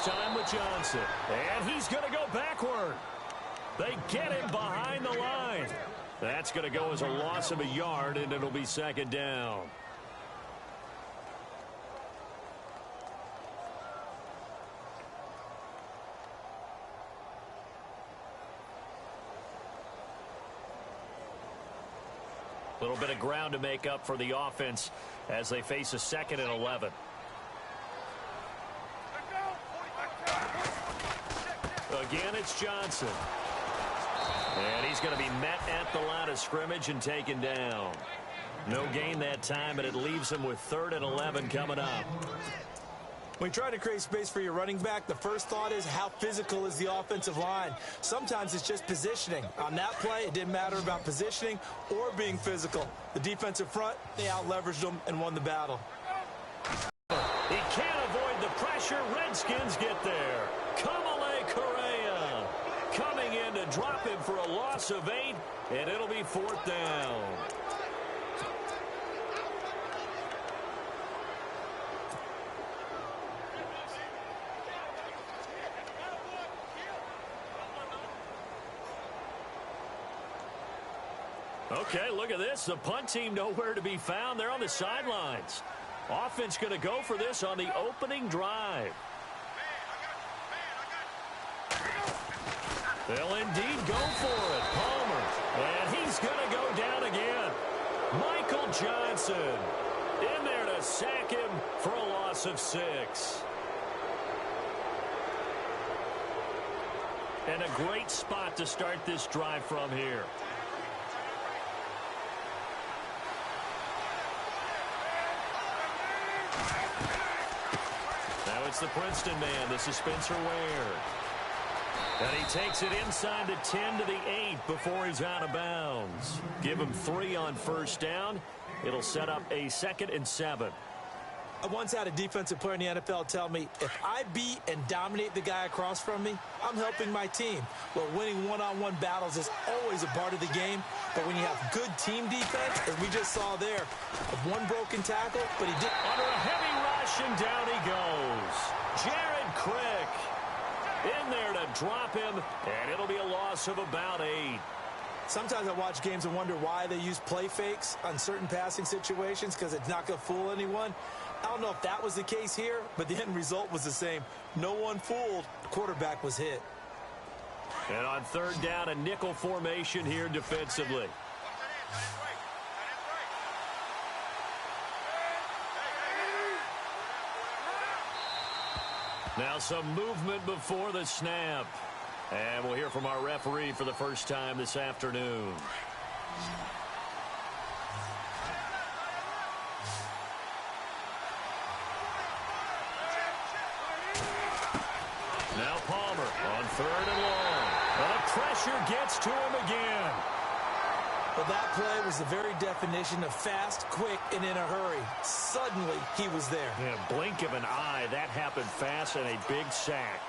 This time with Johnson. And he's going to go backward. They get him behind the line. That's going to go as a loss of a yard, and it'll be second down. A little bit of ground to make up for the offense as they face a 2nd and 11. Again, it's Johnson. And he's going to be met at the line of scrimmage and taken down. No gain that time, and it leaves him with 3rd and 11 coming up. When you try to create space for your running back, the first thought is how physical is the offensive line. Sometimes it's just positioning. On that play, it didn't matter about positioning or being physical. The defensive front, they out-leveraged them and won the battle. He can't avoid the pressure. Redskins get there. Kamale Correa coming in to drop him for a loss of 8, and it'll be 4th down. Okay, look at this. The punt team nowhere to be found. They're on the sidelines. Offense going to go for this on the opening drive. They'll indeed go for it. Palmer. And he's going to go down again. Michael Johnson in there to sack him for a loss of 6. And a great spot to start this drive from here. Now it's the Princeton man. This is Spencer Ware. And he takes it inside the 10 to the 8 before he's out of bounds. Give him 3 on first down. It'll set up a 2nd and 7. I once had a defensive player in the NFL tell me, if I beat and dominate the guy across from me, I'm helping my team. Well, winning one-on-one battles is always a part of the game, but when you have good team defense, as we just saw there, one broken tackle, but he did under a heavy rush, and down he goes. Jared Crick in there to drop him, and it'll be a loss of about 8. Sometimes I watch games and wonder why they use play fakes on certain passing situations, because it's not going to fool anyone. I don't know if that was the case here, but the end result was the same. No one fooled. The quarterback was hit. And on 3rd down, a nickel formation here defensively. Now some movement before the snap. And we'll hear from our referee for the first time this afternoon. Now Palmer on 3rd and long. The pressure gets to him again. Well, that play was the very definition of fast, quick, and in a hurry. Suddenly, he was there. Yeah, blink of an eye. That happened fast and a big sack.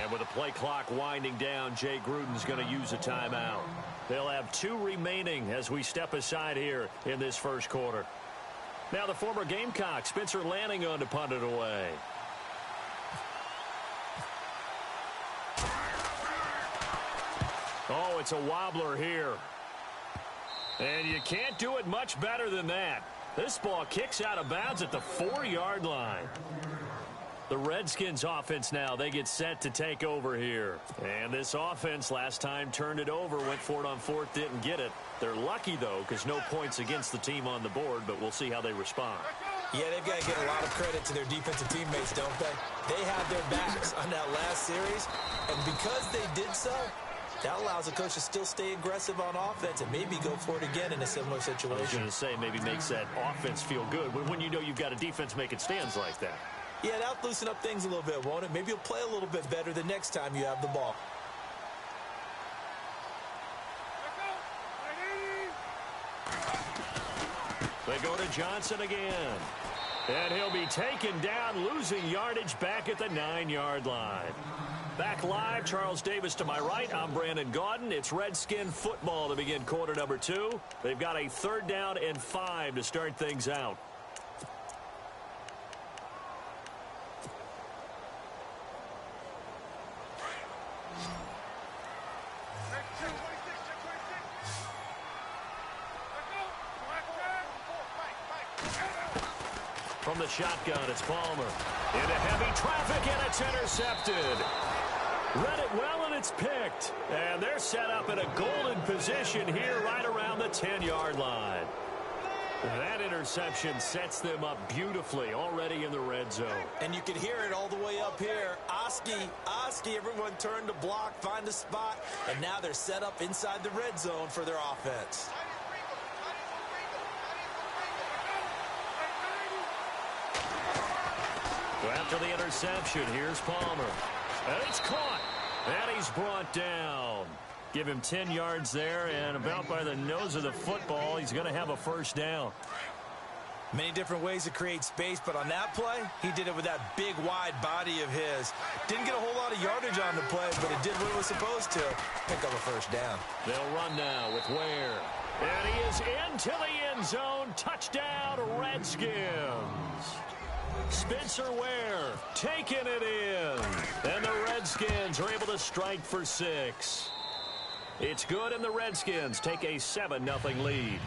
And with the play clock winding down, Jay Gruden's going to use a timeout. They'll have 2 remaining as we step aside here in this first quarter. Now the former Gamecock, Spencer Lanning, on to punt it away. Oh, it's a wobbler here. And you can't do it much better than that. This ball kicks out of bounds at the 4-yard line. The Redskins offense now, they get set to take over here. And this offense last time turned it over, went for it on 4th, didn't get it. They're lucky, though, because no points against the team on the board, but we'll see how they respond. Yeah, they've got to get a lot of credit to their defensive teammates, don't they? They had their backs on that last series, and because they did so, that allows the coach to still stay aggressive on offense and maybe go for it again in a similar situation. I was going to say, maybe makes that offense feel good when you know you've got a defense making stands like that. Yeah, that'll loosen up things a little bit, won't it? Maybe you'll play a little bit better the next time you have the ball. They go to Johnson again. And he'll be taken down, losing yardage back at the 9-yard line. Back live, Charles Davis to my right. I'm Brandon Gaudin. It's Redskin football to begin quarter number 2. They've got a 3rd down and 5 to start things out. From the shotgun, it's Palmer. Into heavy traffic, and it's intercepted. Read it well, and it's picked. And they're set up in a golden position here right around the 10-yard line. That interception sets them up beautifully already in the red zone. And you can hear it all the way up here. Oski, everyone turned to block, find a spot, and now they're set up inside the red zone for their offense. So after the interception, here's Palmer. And it's caught. And he's brought down. Give him 10 yards there, and about by the nose of the football, he's going to have a 1st down. Many different ways to create space, but on that play, he did it with that big, wide body of his. Didn't get a whole lot of yardage on the play, but it did what it was supposed to. Pick up a 1st down. They'll run now with Ware. And he is into the end zone. Touchdown, Redskins. Spencer Ware taking it in. And the Redskins are able to strike for 6. It's good, and the Redskins take a 7-0 lead.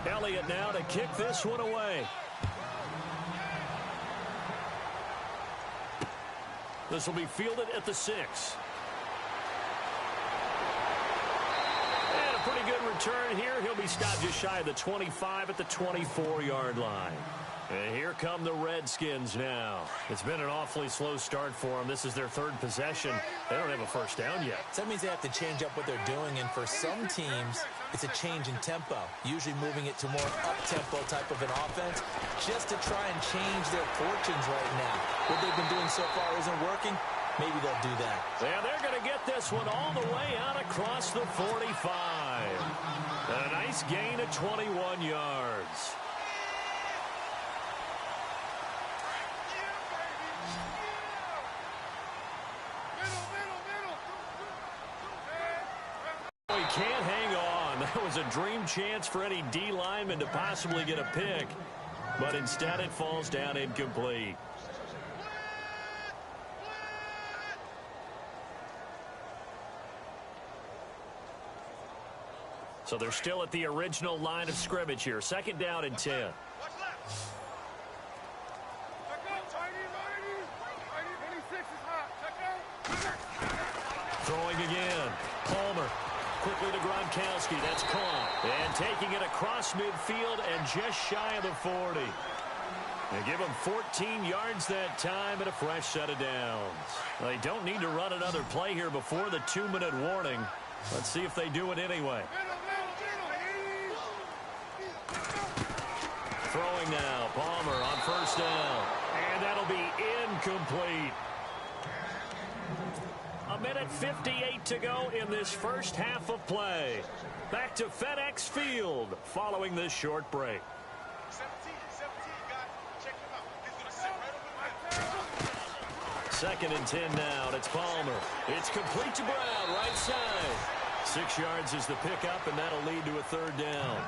Elliott now to kick this one away. This will be fielded at the 6. And a pretty good return here. He'll be stopped just shy of the 25 at the 24-yard line. And here come the Redskins now. It's been an awfully slow start for them. This is their 3rd possession. They don't have a 1st down yet. So that means they have to change up what they're doing, and for some teams, it's a change in tempo, usually moving it to more up-tempo type of an offense, just to try and change their fortunes right now. What they've been doing so far isn't working. Maybe they'll do that. Yeah, they're going to get this one all the way out across the 45. A nice gain of 21 yards. He can't hang on. That was a dream chance for any D lineman to possibly get a pick, but instead it falls down incomplete. So they're still at the original line of scrimmage here. 2nd down and 10. Throwing again. Palmer. Quickly to Gronkowski. That's caught. And taking it across midfield and just shy of the 40. They give him 14 yards that time and a fresh set of downs. They don't need to run another play here before the 2-minute warning. Let's see if they do it anyway. Throwing now. Palmer on 1st down. And that'll be incomplete. 1:58 to go in this first half of play. Back to FedEx Field following this short break. 2nd and 10 now. It's Palmer. It's complete to Brown, right side. 6 yards is the pickup, and that'll lead to a 3rd down.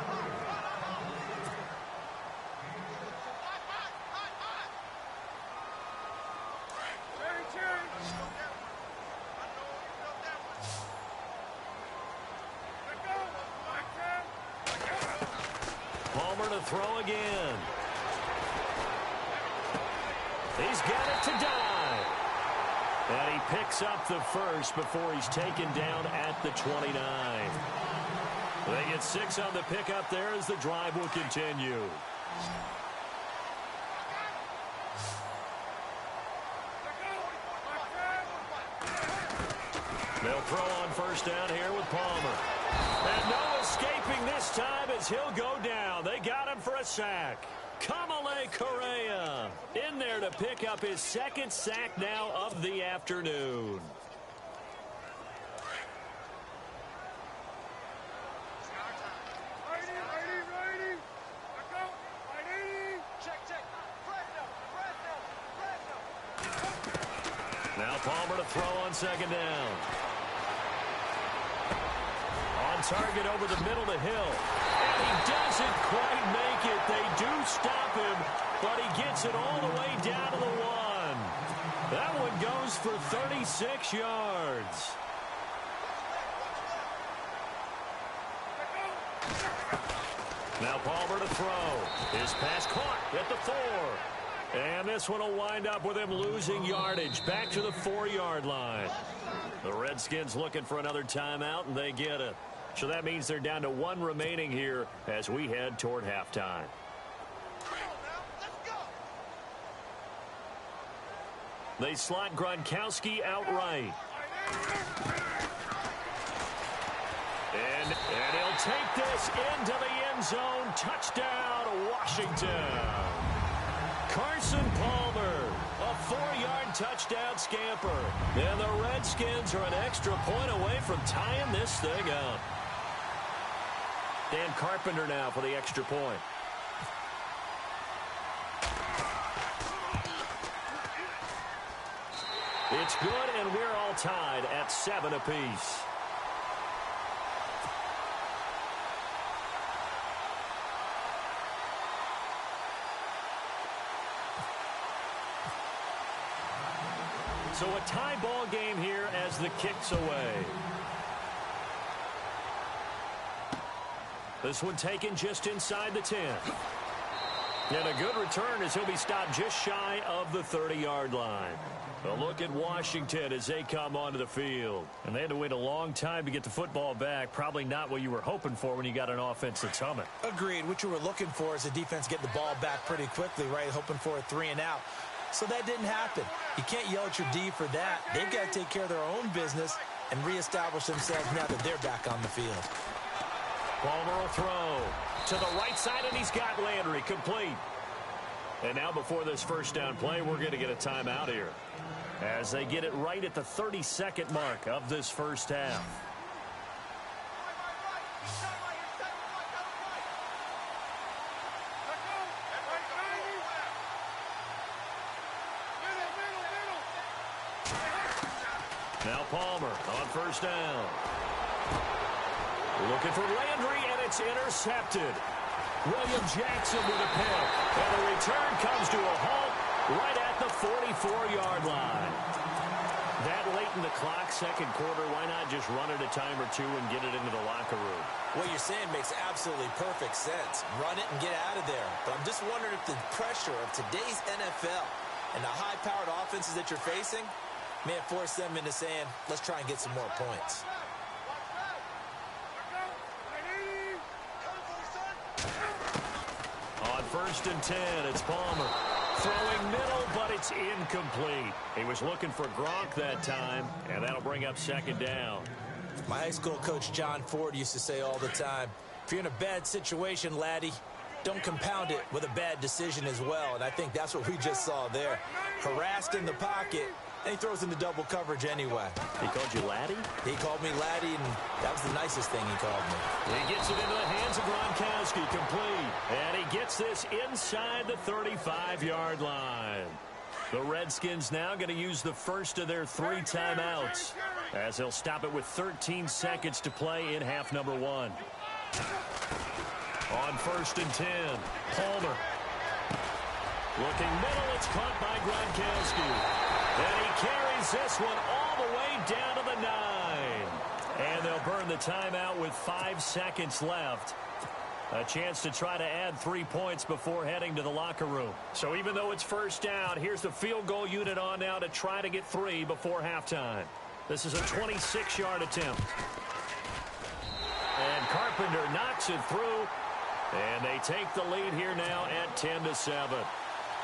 Palmer to throw again. He's got it to dive. And he picks up the 1st before he's taken down at the 29. They get 6 on the pickup there as the drive will continue. They'll throw on 1st down here with Palmer. And no escaping this time as he'll go down. They got him for a sack. Kamale Correa in there to pick up his 2nd sack now of the afternoon. Now Palmer to throw on second down. On target over the middle to Hill. And he doesn't quite make it. They do stop him, but he gets it all the way down to the 1. That one goes for 36 yards. Now Palmer to throw. His pass caught at the 4. And this one will wind up with him losing yardage back to the 4-yard line. The Redskins looking for another timeout, and they get it. So that means they're down to 1 remaining here as we head toward halftime. They slot Gronkowski outright. And he'll take this into the end zone. Touchdown, Washington. Carson Palmer, a 4-yard touchdown scamper. And the Redskins are an extra point away from tying this thing up. Dan Carpenter now for the extra point. It's good, and we're all tied at 7 apiece. So a tie ball game here as the kick's away. This one taken just inside the 10. And a good return as he'll be stopped just shy of the 30-yard line. A look at Washington as they come onto the field. And they had to wait a long time to get the football back. Probably not what you were hoping for when you got an offense that's humming. Agreed. What you were looking for is the defense getting the ball back pretty quickly, right? Hoping for a 3 and out. So that didn't happen. You can't yell at your D for that. They've got to take care of their own business and reestablish themselves now that they're back on the field. Palmer will throw to the right side, and he's got Landry complete. And now before this first down play, we're going to get a timeout here as they get it right at the 30-second mark of this first half. Now Palmer on first down. Looking for Landry, and it's intercepted. William Jackson with a pick. And the return comes to a halt right at the 44-yard line. That late in the clock, second quarter, why not just run it a time or two and get it into the locker room? What you're saying makes absolutely perfect sense. Run it and get out of there. But I'm just wondering if the pressure of today's NFL and the high-powered offenses that you're facing may have forced them into saying, let's try and get some more points. On first and 10, it's Palmer. Throwing middle, but it's incomplete. He was looking for Gronk that time, and that'll bring up second down. My high school coach, John Ford, used to say all the time, if you're in a bad situation, laddie, don't compound it with a bad decision as well. And I think that's what we just saw there. Harassed in the pocket, and he throws into double coverage anyway. He called you laddie? He called me laddie, and that was the nicest thing he called me. He gets it into the hands of Gronkowski, complete. And he gets this inside the 35-yard line. The Redskins now going to use the first of their 3 timeouts as they'll stop it with 13 seconds to play in half number 1. On first and 10, Palmer. Looking middle, it's caught by Gronkowski. And he carries this one all the way down to the 9. And they'll burn the timeout with 5 seconds left. A chance to try to add 3 points before heading to the locker room. So even though it's first down, here's the field goal unit on now to try to get 3 before halftime. This is a 26-yard attempt. And Carpenter knocks it through. And they take the lead here now at 10-7.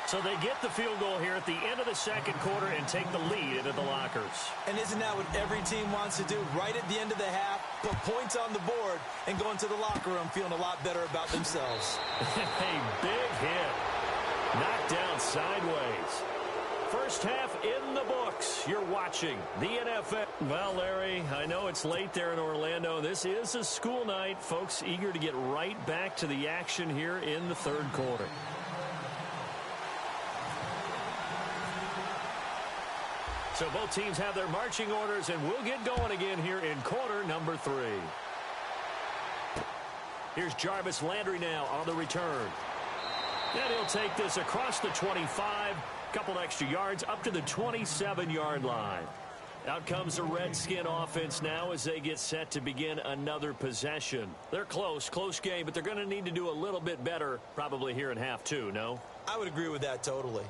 So they get the field goal here at the end of the second quarter and take the lead into the lockers. And isn't that what every team wants to do? Right at the end of the half, put points on the board, and go into the locker room feeling a lot better about themselves. A big hit. Knocked down sideways. First half in the books. You're watching the NFL. Well, Larry, I know it's late there in Orlando. This is a school night. Folks eager to get right back to the action here in the third quarter. So both teams have their marching orders, and we'll get going again here in quarter number 3. Here's Jarvis Landry now on the return. And he'll take this across the 25, couple extra yards up to the 27-yard line. Out comes the Redskin offense now as they get set to begin another possession. They're close game, but they're going to need to do a little bit better probably here in half 2, no? I would agree with that totally.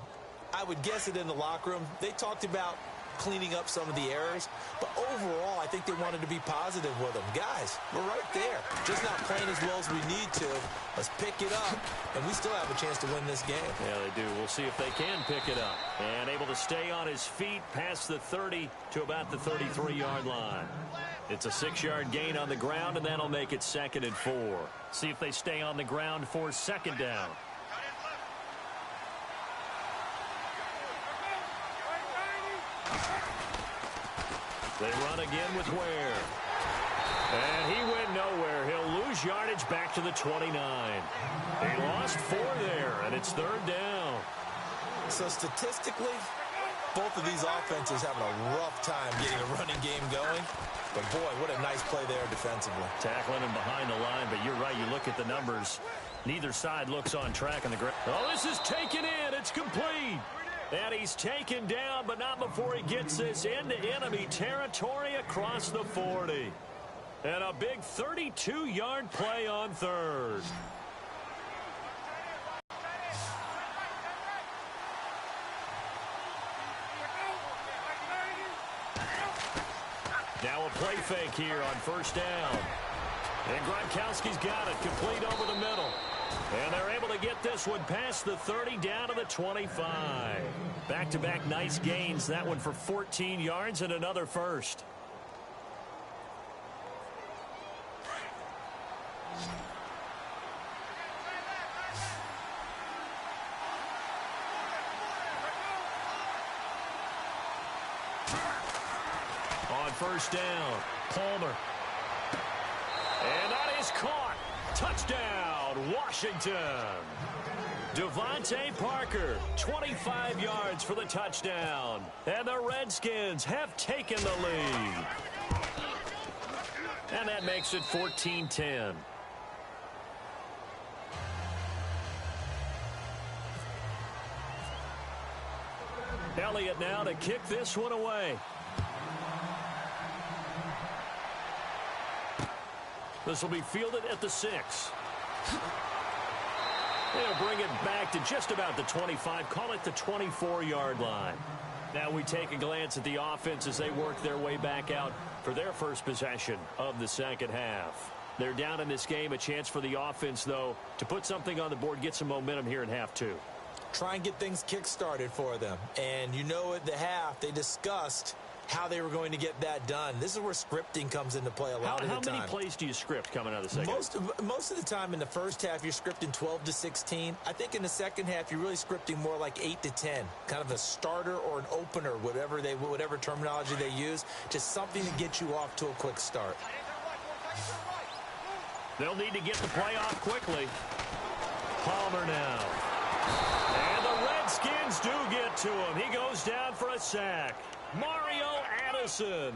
I would guess it in the locker room. They talked about cleaning up some of the errors, but overall, I think they wanted to be positive with them. Guys, we're right there. Just not playing as well as we need to. Let's pick it up, and we still have a chance to win this game. Yeah, they do. We'll see if they can pick it up. And able to stay on his feet past the 30 to about the 33-yard line. It's a 6-yard gain on the ground, and that'll make it 2nd and 4. See if they stay on the ground for 2nd down. They run again with Ware. And he went nowhere. He'll lose yardage back to the 29. He lost 4 there, and it's 3rd down. So statistically, both of these offenses having a rough time getting a running game going. But, boy, what a nice play there defensively. Tackling him behind the line, but you're right. You look at the numbers. Neither side looks on track on the ground. Oh, this is taken in. It's complete. And he's taken down, but not before he gets this into enemy territory across the 40. And a big 32-yard play on 3rd. Now a play fake here on 1st down. And Gronkowski's got it, complete over the middle. And they're able to get this one past the 30 down to the 25. Back-to-back nice gains. That one for 14 yards and another first. On 1st down, Palmer. And that is caught. Touchdown, Washington. Devontae Parker, 25 yards for the touchdown. And the Redskins have taken the lead. And that makes it 14-10. Elliott now to kick this one away. This will be fielded at the 6. They'll bring it back to just about the 25. Call it the 24-yard line. Now we take a glance at the offense as they work their way back out for their first possession of the 2nd half. They're down in this game. A chance for the offense, though, to put something on the board, get some momentum here in half 2. Try and get things kick-started for them. And you know at the half, they discussed how they were going to get that done. This is where scripting comes into play a lot of the time. How many plays do you script coming out of the 2nd? Most of the time in the first half, you're scripting 12 to 16. I think in the 2nd half, you're really scripting more like 8 to 10. Kind of a starter or an opener, whatever terminology they use. Just something to get you off to a quick start. They'll need to get the play off quickly. Palmer now. And the Redskins do get to him. He goes down for a sack. Mario Addison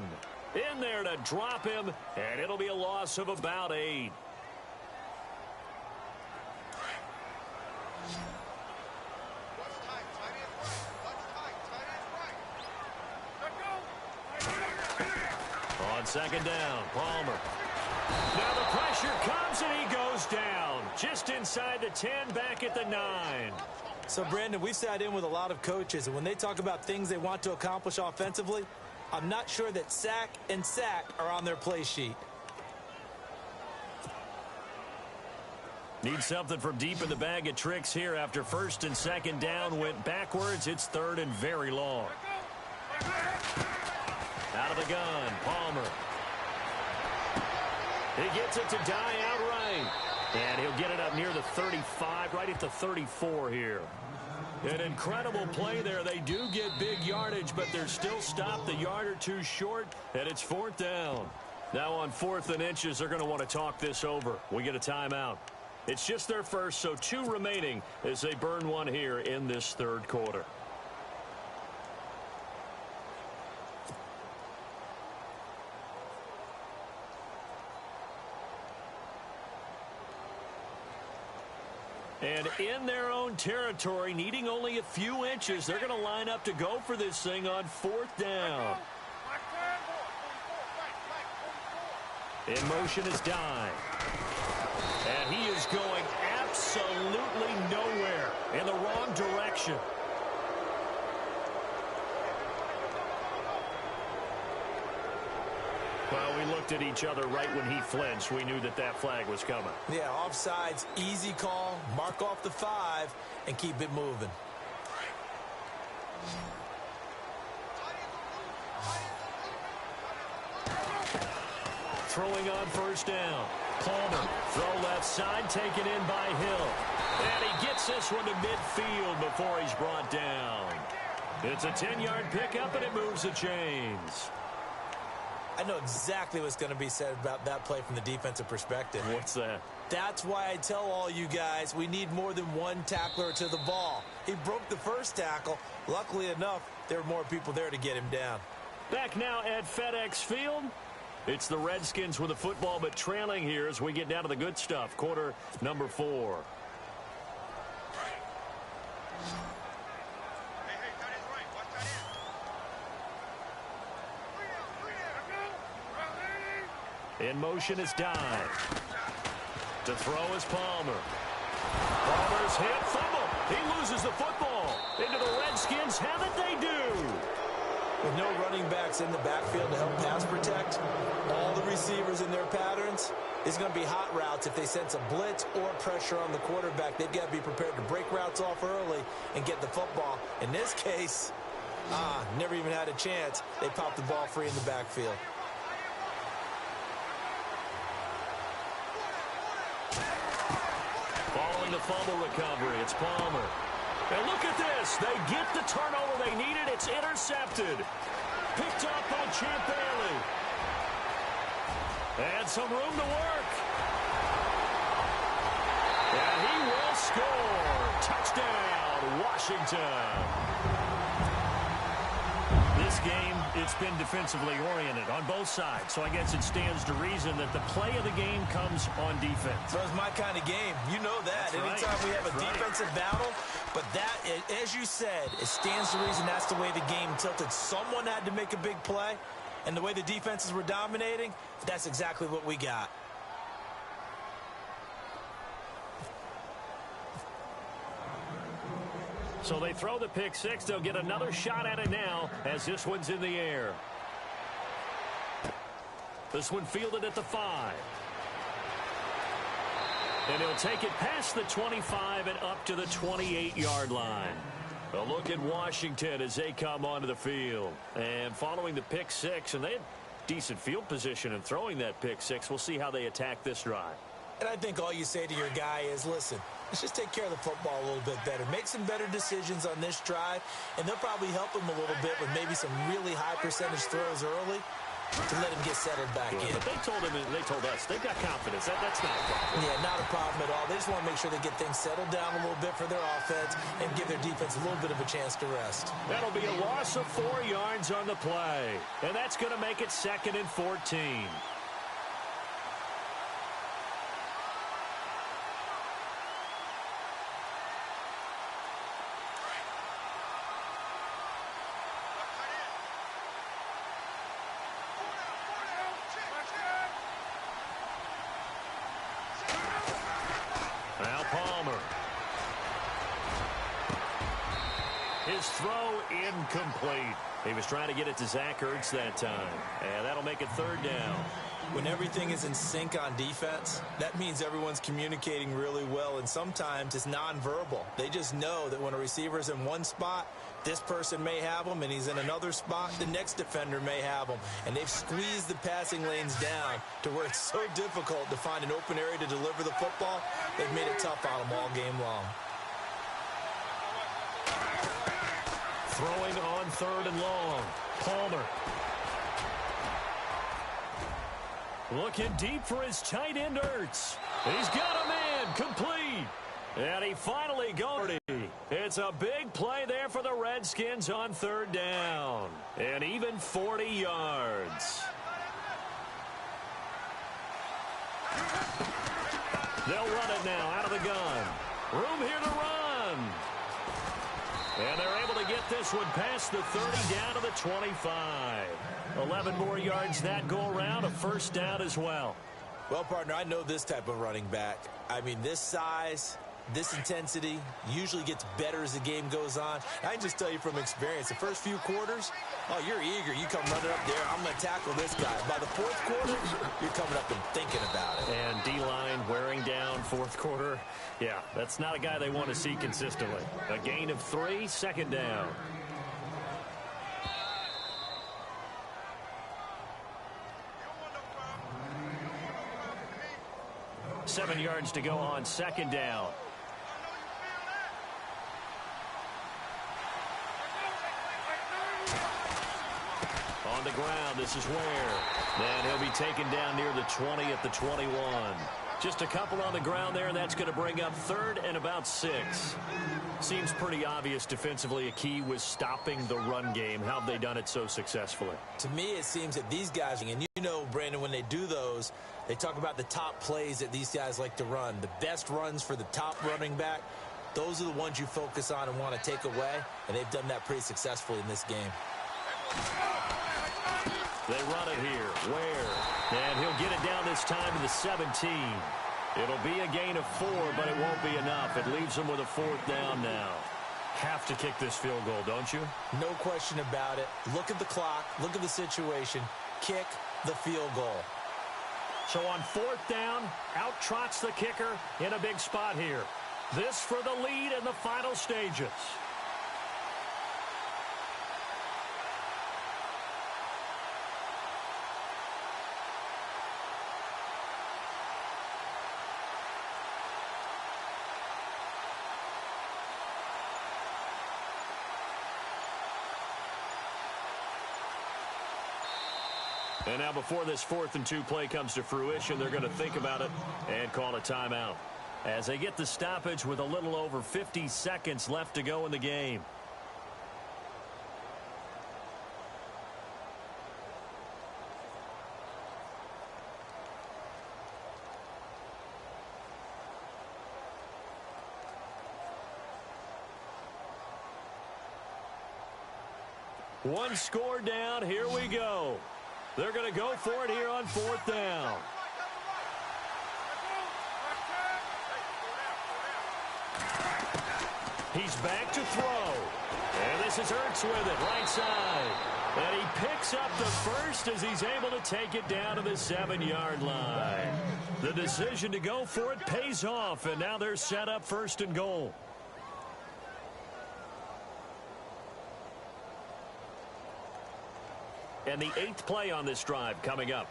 in there to drop him, and it'll be a loss of about 8. On 2nd down, Palmer. Now the pressure comes, and he goes down. Just inside the 10, back at the 9. So, Brandon, we've sat in with a lot of coaches, and when they talk about things they want to accomplish offensively, I'm not sure that sack and sack are on their play sheet. Need something from deep in the bag of tricks here after 1st and 2nd down went backwards. It's 3rd and very long. Out of the gun, Palmer. He gets it to die outright. And he'll get it up near the 35, right at the 34 here. An incredible play there. They do get big yardage, but they're still stopped a yard or two short, and it's 4th down. Now on 4th and inches, they're going to want to talk this over. We get a timeout. It's just their first, so 2 remaining as they burn one here in this 3rd quarter. And in their own territory, needing only a few inches, they're going to line up to go for this thing on 4th down. In motion is Dye. And he is going absolutely nowhere, in the wrong direction. Well, we looked at each other right when he flinched. We knew that that flag was coming. Yeah, offsides, easy call, mark off the 5, and keep it moving. Throwing on 1st down. Palmer, throw left side, taken in by Hill. And he gets this one to midfield before he's brought down. It's a 10-yard pickup, and it moves the chains. I know exactly what's going to be said about that play from the defensive perspective. What's that? That's why I tell all you guys we need more than one tackler to the ball. He broke the first tackle. Luckily enough, there were more people there to get him down. Back now at FedEx Field. It's the Redskins with the football, but trailing here as we get down to the good stuff. Quarter number 4. In motion is Dye. To throw is Palmer. Palmer's hit, fumble. He loses the football. Into the Redskins have it, they do. With no running backs in the backfield to help pass protect, all the receivers in their patterns, it's going to be hot routes. If they sense a blitz or pressure on the quarterback, they've got to be prepared to break routes off early and get the football. In this case, never even had a chance. They popped the ball free in the backfield. Following the fumble recovery, it's Palmer. And look at this. They get the turnover they needed. It's intercepted. Picked up by Champ Bailey. And some room to work. And he will score. Touchdown, Washington. This game, it's been defensively oriented on both sides, so I guess it stands to reason that the play of the game comes on defense. So it's my kind of game. You know that. That's Anytime right. we have a That's defensive battle, but that, as you said, it stands to reason that's the way the game tilted. Someone had to make a big play, and the way the defenses were dominating, that's exactly what we got. So they throw the pick 6. They'll get another shot at it now as this one's in the air. This one fielded at the 5. And he'll take it past the 25 and up to the 28-yard line. A look at Washington as they come onto the field. And following the pick 6, and they had decent field position in throwing that pick 6. We'll see how they attack this drive. And I think all you say to your guy is, listen, let's just take care of the football a little bit better. Make some better decisions on this drive, and they'll probably help him a little bit with maybe some really high percentage throws early to let him get settled back in. But they told us, they've got confidence. That's not a problem. Yeah, not a problem at all. They just want to make sure they get things settled down a little bit for their offense and give their defense a little bit of a chance to rest. That'll be a loss of 4 yards on the play. And that's going to make it 2nd and 14. Now Palmer. His throw incomplete. He was trying to get it to Zach Ertz that time. And that'll make it 3rd down. When everything is in sync on defense, that means everyone's communicating really well, and sometimes it's nonverbal. They just know that when a receiver's in one spot, this person may have him, and he's in another spot, the next defender may have him. And they've squeezed the passing lanes down to where it's so difficult to find an open area to deliver the football. They've made it tough on them all game long. Throwing on 3rd and long. Palmer. Looking deep for his tight end, Ertz. He's got a man, complete. And he finally got it. It's a big play there for the Redskins on 3rd down. And even 40 yards. They'll run it now out of the gun. Room here to run. And they're able to get this one past the 30 down to the 25. 11 more yards that go around, a first down as well. Well, partner, I know this type of running back. I mean, this size, this intensity usually gets better as the game goes on. I can just tell you from experience, the first few quarters, oh, you're eager. You come running up there, I'm going to tackle this guy. By the fourth quarter, you're coming up and thinking about it. And D-line wearing down fourth quarter. Yeah, that's not a guy they want to see consistently. A gain of 3, second down. Seven yards to go on second down. On the ground, this is where. And he'll be taken down near the 20 at the 21. Just a couple on the ground there, and that's going to bring up third and about 6. Seems pretty obvious defensively a key was stopping the run game. How have they done it so successfully? To me, it seems that these guys, and you know, Brandon, when they do those, they talk about the top plays that these guys like to run. The best runs for the top running back, those are the ones you focus on and want to take away, and they've done that pretty successfully in this game. They run it here. Where? And he'll get it down this time to the 17. It'll be a gain of 4, but it won't be enough. It leaves them with a fourth down now. Have to kick this field goal, don't you? No question about it. Look at the clock. Look at the situation. Kick the field goal. So on fourth down, out trots the kicker in a big spot here. This for the lead in the final stages. And now before this 4th and 2 play comes to fruition, they're going to think about it and call a timeout. As they get the stoppage with a little over 50 seconds left to go in the game. One score down, here we go. They're going to go for it here on fourth down. He's back to throw. And this is Ertz with it, right side. And he picks up the first as he's able to take it down to the 7-yard line. The decision to go for it pays off, and now they're set up 1st and goal. And the 8th play on this drive coming up.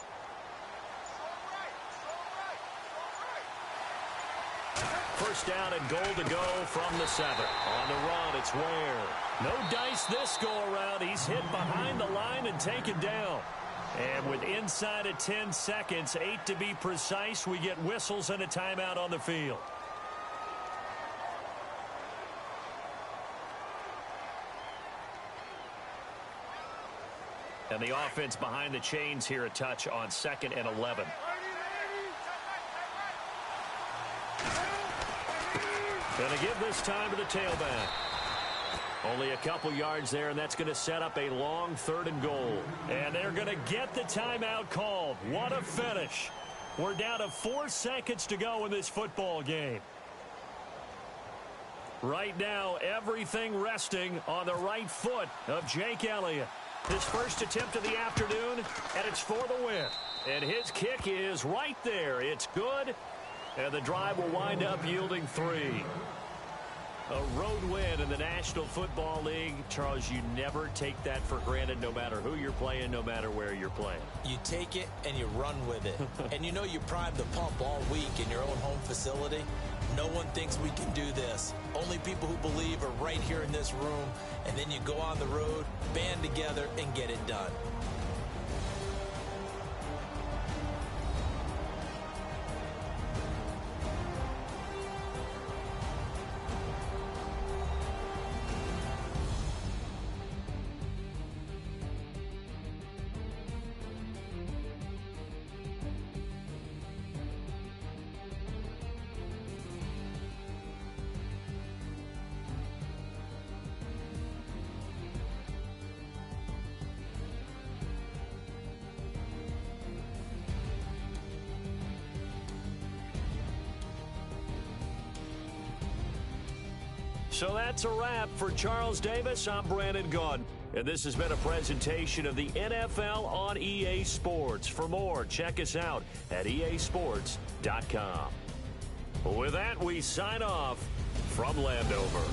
First down and goal to go from the 7. On the run, it's Ware. No dice this go around. He's hit behind the line and taken down. And with inside of 10 seconds, 8 to be precise, we get whistles and a timeout on the field. And the offense behind the chains here a touch on 2nd and 11. Going to give this time to the tailback. Only a couple yards there, and that's going to set up a long 3rd and goal. And they're going to get the timeout called. What a finish. We're down to 4 seconds to go in this football game. Right now, everything resting on the right foot of Jake Elliott. His first attempt of the afternoon, and it's for the win. And his kick is right there. It's good, and the drive will wind up yielding 3. A road win in the National Football League. Charles, you never take that for granted, no matter who you're playing, no matter where you're playing. You take it and you run with it. And you know you prime the pump all week in your own home facility. No one thinks we can do this. Only people who believe are right here in this room. And then you go on the road, band together, and get it done. So that's a wrap. For Charles Davis, I'm Brandon Gaudin. And this has been a presentation of the NFL on EA Sports. For more, check us out at easports.com. With that, we sign off from Landover.